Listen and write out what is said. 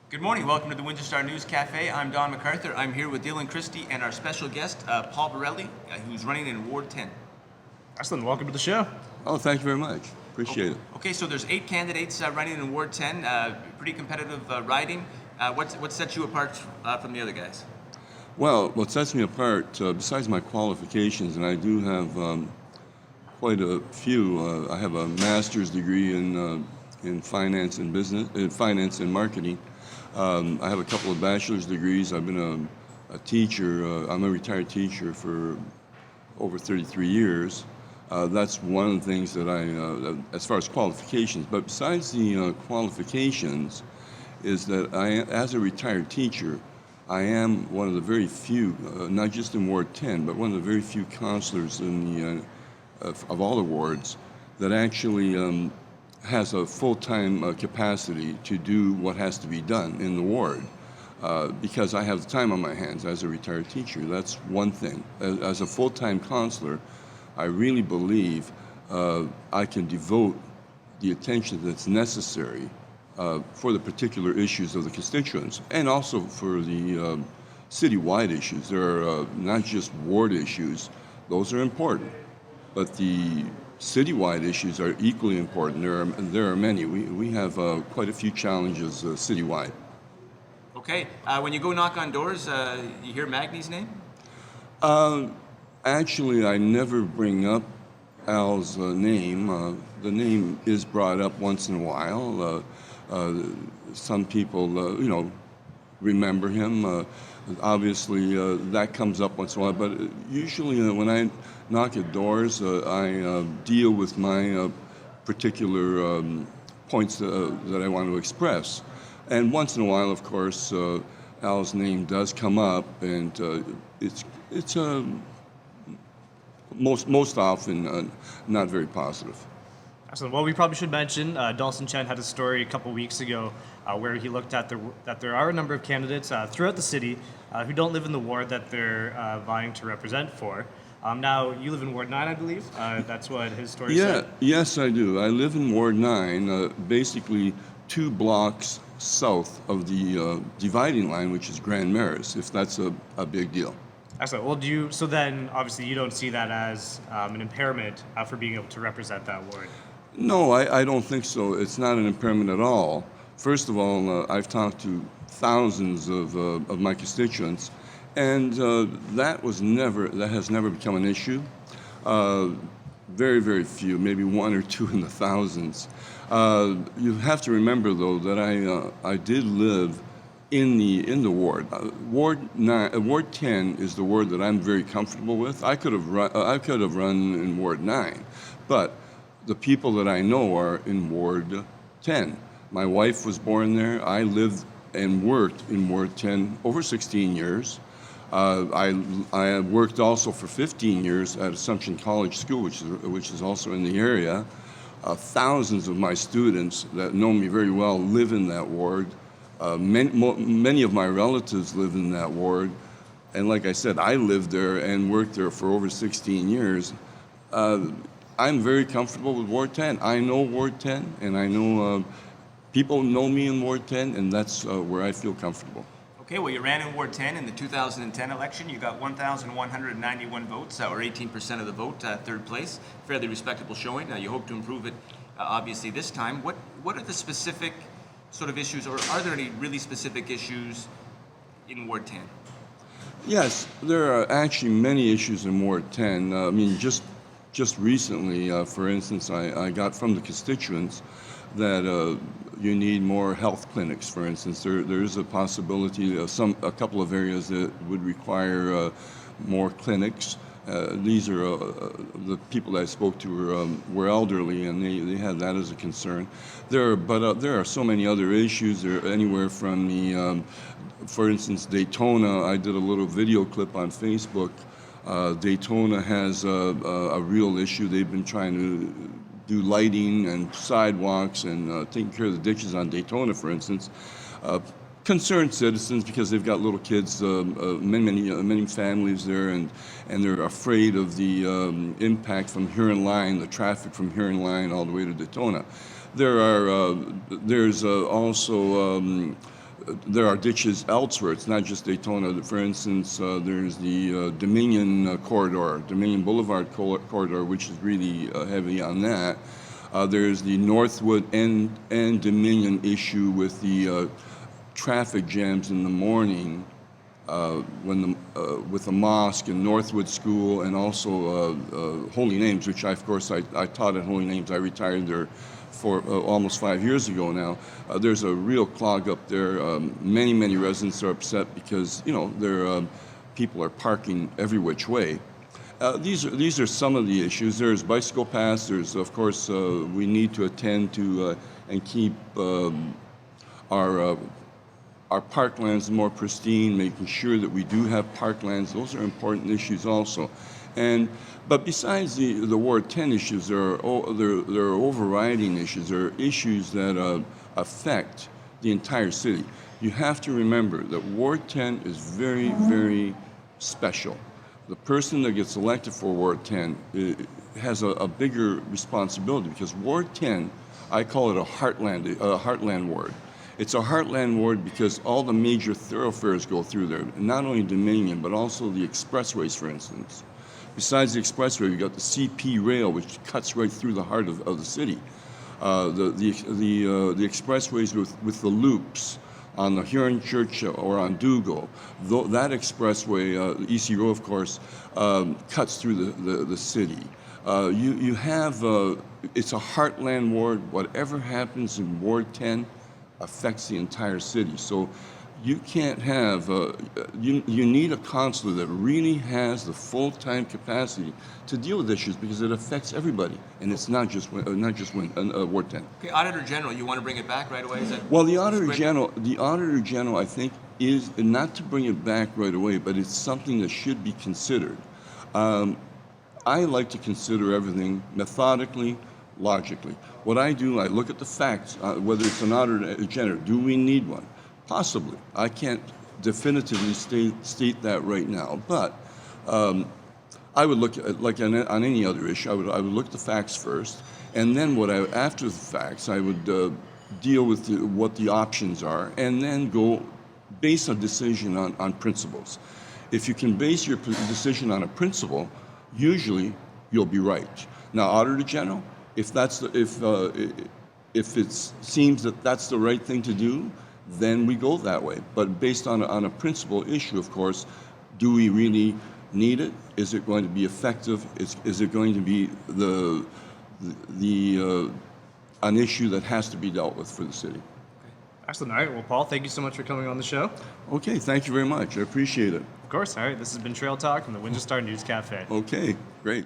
Good morning. Welcome to the Windsor Star News Cafe. I'm Don McArthur. I'm here with Dylan Kristy and our special guest, Paul Borrelli, who's running in Ward 10. Excellent. Welcome to the show. Oh, thank you very much. Appreciate it. Okay, so there's 8 candidates running in Ward 10. Pretty competitive riding. What sets you apart from the other guys? Well, what sets me apart, besides my qualifications, and I do have quite a few. I have a master's degree in finance and business, in finance and marketing. I have a couple of bachelor's degrees. I've been a teacher. I'm a retired teacher for over 33 years. That's one of the things that as far as qualifications. But besides the qualifications, is that as a retired teacher, I am one of the very few, not just in Ward 10, but one of the very few counselors in of all the wards that actually has a full-time capacity to do what has to be done in the ward. Because I have the time on my hands as a retired teacher. That's one thing. As a full-time counselor, I really believe I can devote the attention that's necessary for the particular issues of the constituents, and also for the citywide issues. There are not just ward issues; those are important, but the citywide issues are equally important. There are many. We have quite a few challenges citywide. Okay, when you go knock on doors, you hear Magny's name? Actually, I never bring up Al's name. The name is brought up once in a while. Some people, remember him. Obviously, that comes up once in a while. But usually, when I knock at doors, I deal with my particular points that I want to express. And once in a while, of course, Al's name does come up, and it's most often not very positive. Excellent. Well, we probably should mention Dawson Chen had a story a couple weeks ago where he looked at that there are a number of candidates throughout the city who don't live in the ward that they're vying to represent for. Now, you live in Ward 9, I believe. That's what his story said. Yes, I do. I live in Ward 9, basically 2 blocks south of the dividing line, which is Grand Maris, if that's a big deal. Excellent. Well, so then obviously you don't see that as an impairment for being able to represent that ward? No, I don't think so. It's not an impairment at all. First of all, I've talked to thousands of my constituents, and that has never become an issue. Very, very few, maybe 1 or 2 in the thousands. You have to remember, though, that I did live in the ward. Ward 10 is the ward that I'm very comfortable with. I could have run in Ward 9, but the people that I know are in Ward 10. My wife was born there. I lived and worked in Ward 10 over 16 years. I worked also for 15 years at Assumption College School, which is also in the area. Thousands of my students that know me very well live in that ward. Many of my relatives live in that ward. And like I said, I lived there and worked there for over 16 years. I'm very comfortable with Ward 10. I know Ward 10, and I know people know me in Ward 10, and that's where I feel comfortable. Okay, well, you ran in Ward 10 in the 2010 election. You got 1,191 votes, or 18% of the vote, third place. Fairly respectable showing. You hope to improve it, obviously, this time. What are the specific sort of issues, or are there any really specific issues in Ward 10? Yes, there are actually many issues in Ward 10. I mean, just recently, for instance, I got from the constituents that you need more health clinics, for instance. There is a possibility of a couple of areas that would require more clinics. These are the people that I spoke to were elderly, and they had that as a concern. There are so many other issues. There are anywhere from for instance, Daytona. I did a little video clip on Facebook. Daytona has a real issue. They've been trying to do lighting and sidewalks and taking care of the ditches on Daytona, for instance. Concerned citizens, because they've got little kids, many families there, and they're afraid of the impact from Huron Line, the traffic from Huron Line all the way to Daytona. There's also there are ditches elsewhere. It's not just Daytona. For instance, there's the Dominion corridor, Dominion Boulevard corridor, which is really heavy on that. There's the Northwood and Dominion issue with the traffic jams in the morning with the mosque and Northwood School, and also Holy Names, which of course I taught at Holy Names. I retired there for almost 5 years ago now. There's a real clog up there. Many residents are upset because people are parking every which way. These are some of the issues. There's bicycle paths. There's, of course, we need to attend to and keep our parklands more pristine, making sure that we do have parklands. Those are important issues also. But besides the Ward 10 issues, there are overriding issues. There are issues that affect the entire city. You have to remember that Ward 10 is very special. The person that gets elected for Ward 10 has a bigger responsibility, because Ward 10, I call it a heartland ward. It's a heartland ward because all the major thoroughfares go through there, not only Dominion, but also the expressways, for instance. Besides the expressway, you've got the CP rail, which cuts right through the heart of the city. The expressways with the loops on the Huron Church or on Dougal, that expressway, EC Row, of course, cuts through the city. You have, it's a heartland ward. Whatever happens in Ward 10 affects the entire city. So you can't have, you need a councillor that really has the full-time capacity to deal with issues, because it affects everybody, and it's not just Ward 10. Okay, Auditor General, you want to bring it back right away? Is that Well, the Auditor General, I think, is not to bring it back right away, but it's something that should be considered. I like to consider everything methodically, logically. What I do, I look at the facts, whether it's an Auditor General. Do we need one? Possibly. I can't definitively state that right now, but I would look at, like on any other issue, I would look at the facts first, and then after the facts, I would deal with what the options are, and then base a decision on principles. If you can base your decision on a principle, usually you'll be right. Now, Auditor General, if it seems that that's the right thing to do, then we go that way. But based on a principal issue, of course, do we really need it? Is it going to be effective? Is it going to be an issue that has to be dealt with for the city? Excellent. All right. Well, Paul, thank you so much for coming on the show. Okay, thank you very much. I appreciate it. Of course. All right. This has been Trail Talk from the Windsor Star News Cafe. Okay, great.